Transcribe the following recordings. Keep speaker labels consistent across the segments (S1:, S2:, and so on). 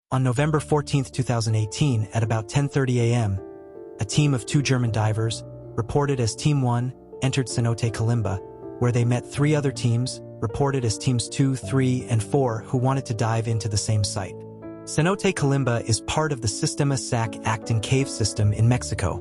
S1: On November 14, 2018, at about 10:30 a.m., a team of 2 German divers, reported as Team 1, entered Cenote Kalimba, where they met 3 other teams, reported as Teams 2, 3, and 4, who wanted to dive into the same site. Cenote Kalimba is part of the Sistema Sac Actun cave system in Mexico,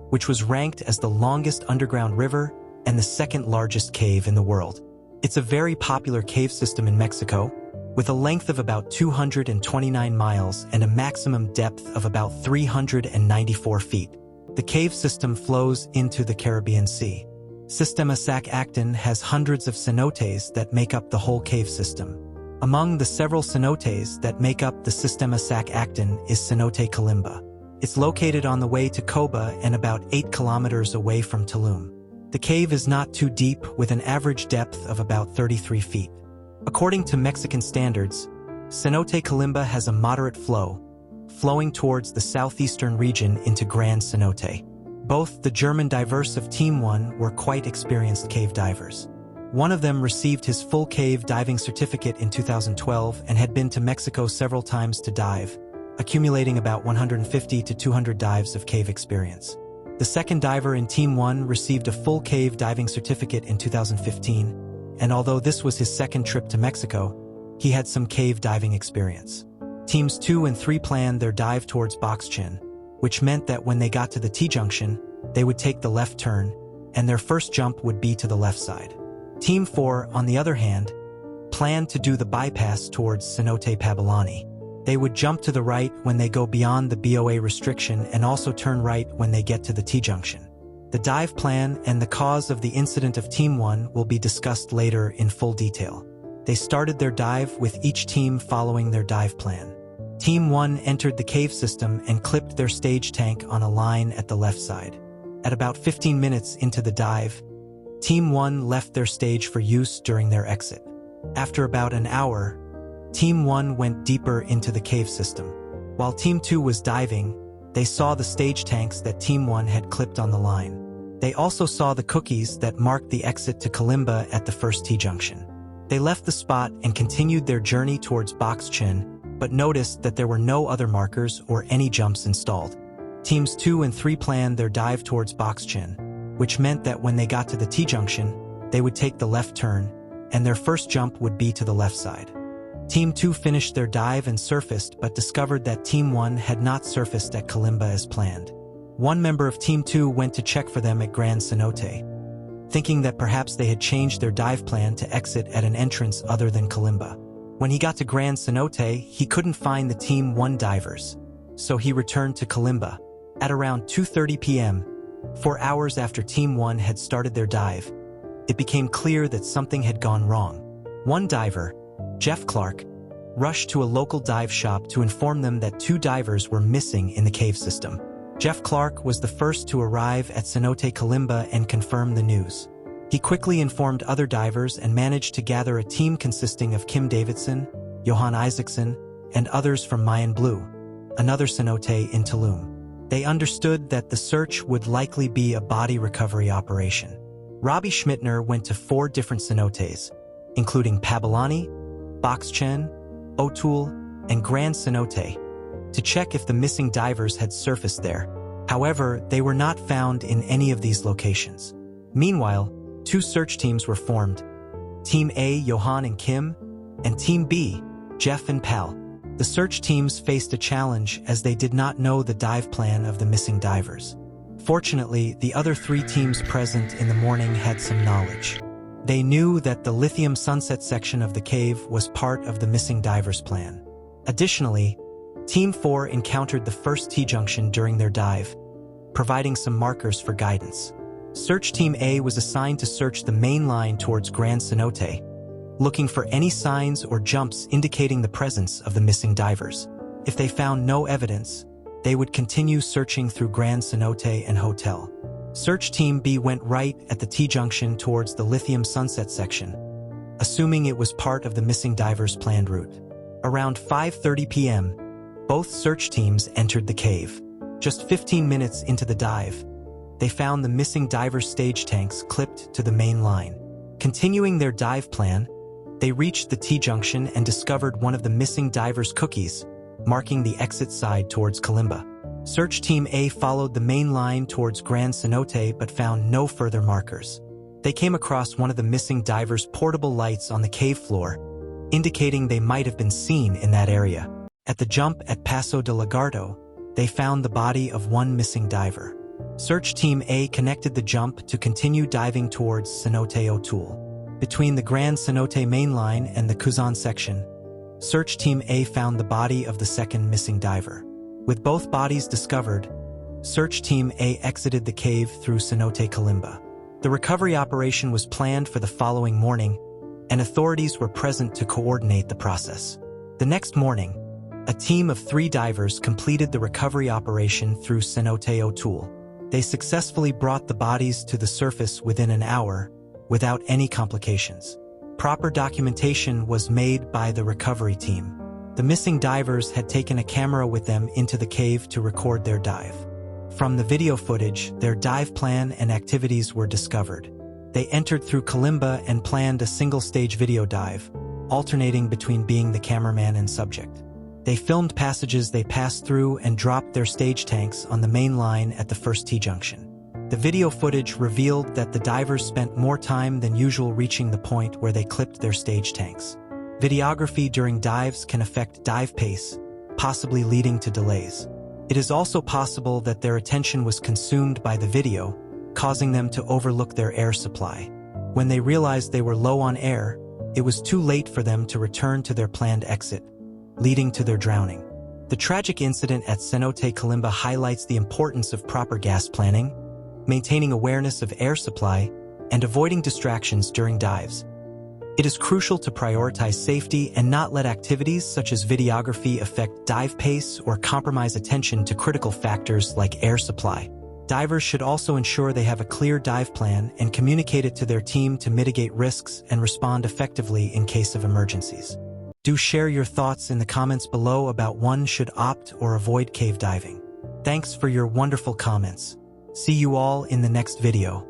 S1: which was ranked as the longest underground river and the 2nd largest cave in the world. It's a very popular cave system in Mexico, with a length of about 229 miles and a maximum depth of about 394 feet. The cave system flows into the Caribbean Sea. Sistema Sac Actun has hundreds of cenotes that make up the whole cave system. Among the several cenotes that make up the Sistema Sac Actun is Cenote Kalimba. It's located on the way to Coba and about 8 kilometers away from Tulum. The cave is not too deep, with an average depth of about 33 feet. According to Mexican standards, Cenote Kalimba has a moderate flow, flowing towards the southeastern region into Grand Cenote. Both the German divers of Team 1 were quite experienced cave divers. One of them received his full cave diving certificate in 2012 and had been to Mexico several times to dive, accumulating about 150 to 200 dives of cave experience. The second diver in Team 1 received a full cave diving certificate in 2015, and although this was his 2nd trip to Mexico, he had some cave diving experience. Teams 2 and 3 planned their dive towards Boxchen, which meant that when they got to the T-junction, they would take the left turn, and their first jump would be to the left side. Team 4, on the other hand, planned to do the bypass towards Cenote Pabalani. They would jump to the right when they go beyond the BOA restriction and also turn right when they get to the T-junction. The dive plan and the cause of the incident of Team 1 will be discussed later in full detail. They started their dive with each team following their dive plan. Team 1 entered the cave system and clipped their stage tank on a line at the left side. At about 15 minutes into the dive, Team 1 left their stage for use during their exit. After about an hour, Team 1 went deeper into the cave system. While Team 2 was diving, they saw the stage tanks that Team 1 had clipped on the line. They also saw the cookies that marked the exit to Kalimba at the first T-junction. They left the spot and continued their journey towards Boxchen, but noticed that there were no other markers or any jumps installed. Teams 2 and 3 planned their dive towards Boxchen, which meant that when they got to the T-junction, they would take the left turn, and their first jump would be to the left side. Team 2 finished their dive and surfaced, but discovered that Team 1 had not surfaced at Kalimba as planned. One member of Team 2 went to check for them at Grand Cenote, thinking that perhaps they had changed their dive plan to exit at an entrance other than Kalimba. When he got to Grand Cenote, he couldn't find the Team 1 divers, so he returned to Kalimba. At around 2:30 p.m., 4 hours after Team 1 had started their dive, it became clear that something had gone wrong. One diver, Jeff Clark, rushed to a local dive shop to inform them that 2 divers were missing in the cave system. Jeff Clark was the first to arrive at Cenote Kalimba and confirm the news. He quickly informed other divers and managed to gather a team consisting of Kim Davidson, Johan Isaacson, and others from Mayan Blue, another cenote in Tulum. They understood that the search would likely be a body recovery operation. Robbie Schmittner went to 4 different cenotes, including Pabalani, Boxchen, O'Toole, and Grand Cenote, to check if the missing divers had surfaced there. However, they were not found in any of these locations. Meanwhile, 2 search teams were formed: Team A, Johan and Kim, and Team B, Jeff and Pal. The search teams faced a challenge as they did not know the dive plan of the missing divers. Fortunately, the other 3 teams present in the morning had some knowledge. They knew that the lithium sunset section of the cave was part of the missing divers' plan. Additionally, Team 4 encountered the first T-junction during their dive, providing some markers for guidance. Search Team A was assigned to search the main line towards Grand Cenote, looking for any signs or jumps indicating the presence of the missing divers. If they found no evidence, they would continue searching through Grand Cenote and Hotel. Search Team B went right at the T-junction towards the lithium sunset section, assuming it was part of the missing divers' planned route. Around 5:30 p.m., both search teams entered the cave. Just 15 minutes into the dive, they found the missing divers' stage tanks clipped to the main line. Continuing their dive plan, they reached the T-junction and discovered one of the missing divers' cookies, marking the exit side towards Kalimba. Search Team A followed the main line towards Grand Cenote but found no further markers. They came across one of the missing divers' portable lights on the cave floor, indicating they might have been seen in that area. At the jump at Paso de Lagarto, they found the body of one missing diver. Search Team A connected the jump to continue diving towards Cenote O'Toole. Between the Grand Cenote main line and the Kuzan section, Search Team A found the body of the second missing diver. With both bodies discovered, Search Team A exited the cave through Cenote Kalimba. The recovery operation was planned for the following morning, and authorities were present to coordinate the process. The next morning, a team of 3 divers completed the recovery operation through Cenote O'Toole. They successfully brought the bodies to the surface within an hour, without any complications. Proper documentation was made by the recovery team. The missing divers had taken a camera with them into the cave to record their dive. From the video footage, their dive plan and activities were discovered. They entered through Kalimba and planned a single-stage video dive, alternating between being the cameraman and subject. They filmed passages they passed through and dropped their stage tanks on the main line at the first T-junction. The video footage revealed that the divers spent more time than usual reaching the point where they clipped their stage tanks. Videography during dives can affect dive pace, possibly leading to delays. It is also possible that their attention was consumed by the video, causing them to overlook their air supply. When they realized they were low on air, it was too late for them to return to their planned exit, leading to their drowning. The tragic incident at Cenote Kalimba highlights the importance of proper gas planning, maintaining awareness of air supply, and avoiding distractions during dives. It is crucial to prioritize safety and not let activities such as videography affect dive pace or compromise attention to critical factors like air supply. Divers should also ensure they have a clear dive plan and communicate it to their team to mitigate risks and respond effectively in case of emergencies. Do share your thoughts in the comments below about one should opt or avoid cave diving. Thanks for your wonderful comments. See you all in the next video.